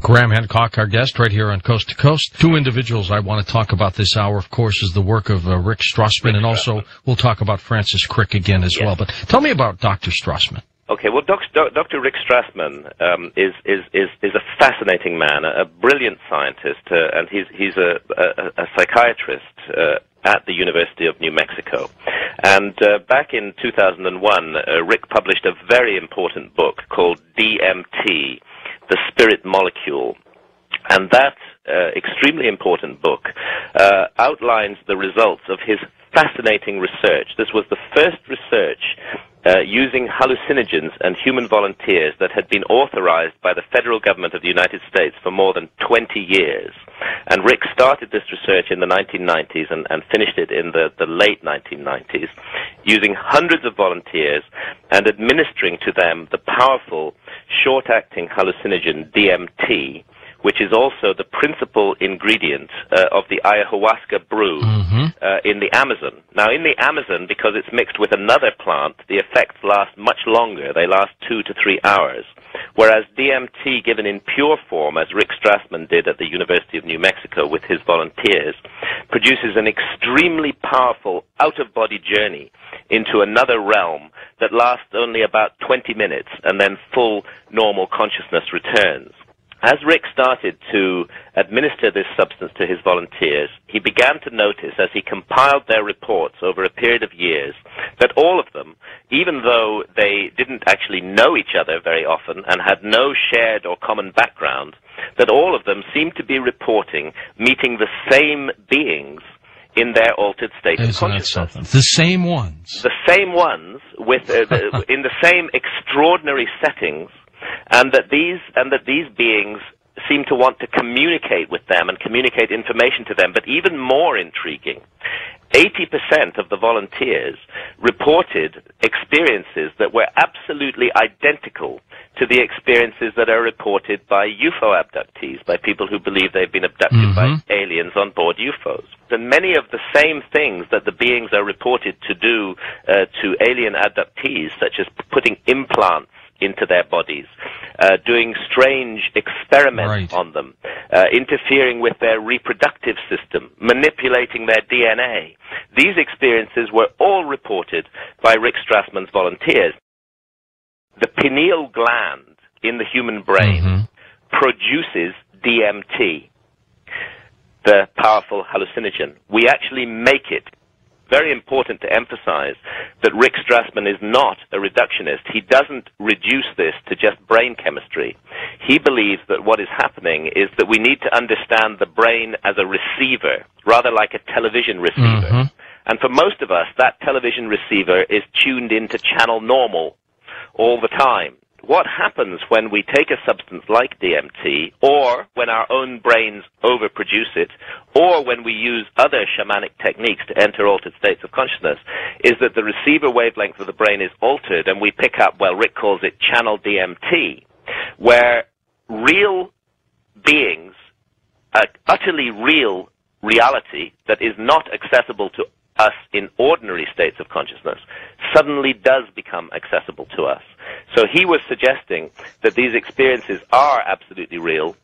Graham Hancock, our guest, right here on Coast to Coast. Two individuals I want to talk about this hour, of course, is the work of Rick Strassman, and also we'll talk about Francis Crick again as well. But tell me about Dr. Strassman. Okay, well, Dr. Rick Strassman is a fascinating man, a brilliant scientist, and he's a psychiatrist at the University of New Mexico. And back in 2001, Rick published a very important book called DMT, The Spirit Molecule. And that extremely important book outlines the results of his fascinating research. This was the first research using hallucinogens and human volunteers that had been authorized by the federal government of the United States for more than 20 years. And Rick started this research in the 1990s and finished it in the late 1990s, using hundreds of volunteers and administering to them the powerful short-acting hallucinogen DMT, which is also the principal ingredient of the ayahuasca brew in the Amazon. Now, in the Amazon, because it's mixed with another plant, the effects last much longer. They last 2 to 3 hours. Whereas DMT, given in pure form, as Rick Strassman did at the University of New Mexico with his volunteers, produces an extremely powerful out-of-body journey into another realm that lasts only about 20 minutes, and then full normal consciousness returns. As Rick started to administer this substance to his volunteers, he began to notice, as he compiled their reports over a period of years, that all of them, even though they didn't actually know each other very often and had no shared or common background, that all of them seemed to be reporting meeting the same beings in their altered state of consciousness. The same ones. The same ones with in the same extraordinary settings. And that these beings seem to want to communicate with them and communicate information to them. But even more intriguing, 80% of the volunteers reported experiences that were absolutely identical to the experiences that are reported by UFO abductees, by people who believe they've been abducted by aliens on board UFOs. And many of the same things that the beings are reported to do to alien abductees, such as putting implants into their bodies, doing strange experiments on them, interfering with their reproductive system, manipulating their DNA. These experiences were all reported by Rick Strassman's volunteers. The pineal gland in the human brain produces DMT, the powerful hallucinogen. We actually make it. Very important to emphasize that Rick Strassman is not a reductionist. He doesn't reduce this to just brain chemistry. He believes that what is happening is that we need to understand the brain as a receiver, rather like a television receiver. And for most of us, that television receiver is tuned into channel normal all the time. What happens when we take a substance like DMT, or when our own brains overproduce it, or when we use other shamanic techniques to enter altered states of consciousness, is that the receiver wavelength of the brain is altered, and we pick up, well, Rick calls it channel DMT, where real beings, utterly real reality that is not accessible to us in ordinary states of consciousness, suddenly does become accessible to us. So he was suggesting that these experiences are absolutely real,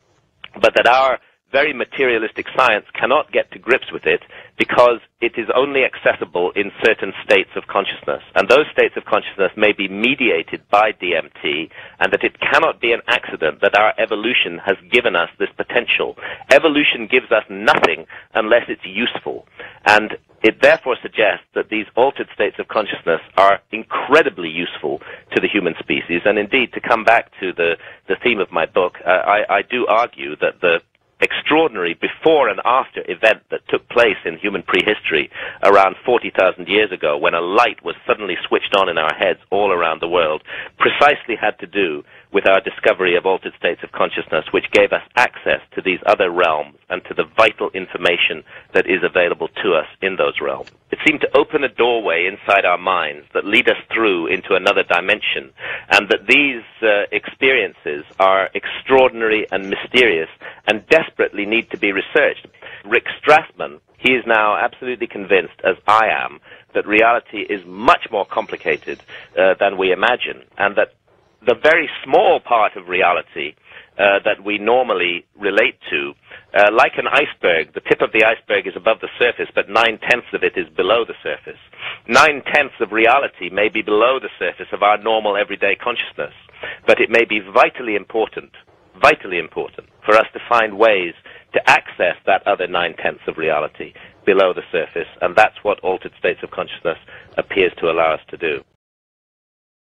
but that our very materialistic science cannot get to grips with it because it is only accessible in certain states of consciousness. And those states of consciousness may be mediated by DMT, and that it cannot be an accident that our evolution has given us this potential. Evolution gives us nothing unless it's useful. And it therefore suggests that these altered states of consciousness are incredibly useful to the human species. And indeed, to come back to the theme of my book, I do argue that the extraordinary before and after event that took place in human prehistory around 40,000 years ago, when a light was suddenly switched on in our heads all around the world, precisely had to do with our discovery of altered states of consciousness, which gave us access to these other realms and to the vital information that is available to us in those realms. It seemed to open a doorway inside our minds that lead us through into another dimension, and that these experiences are extraordinary and mysterious and desperately need to be researched. Rick Strassman, he is now absolutely convinced, as I am, that reality is much more complicated than we imagine, and that the very small part of reality that we normally relate to. Like an iceberg, the tip of the iceberg is above the surface, but 9/10 of it is below the surface. 9/10 of reality may be below the surface of our normal everyday consciousness, but it may be vitally important for us to find ways to access that other 9/10 of reality below the surface, and that's what altered states of consciousness appears to allow us to do.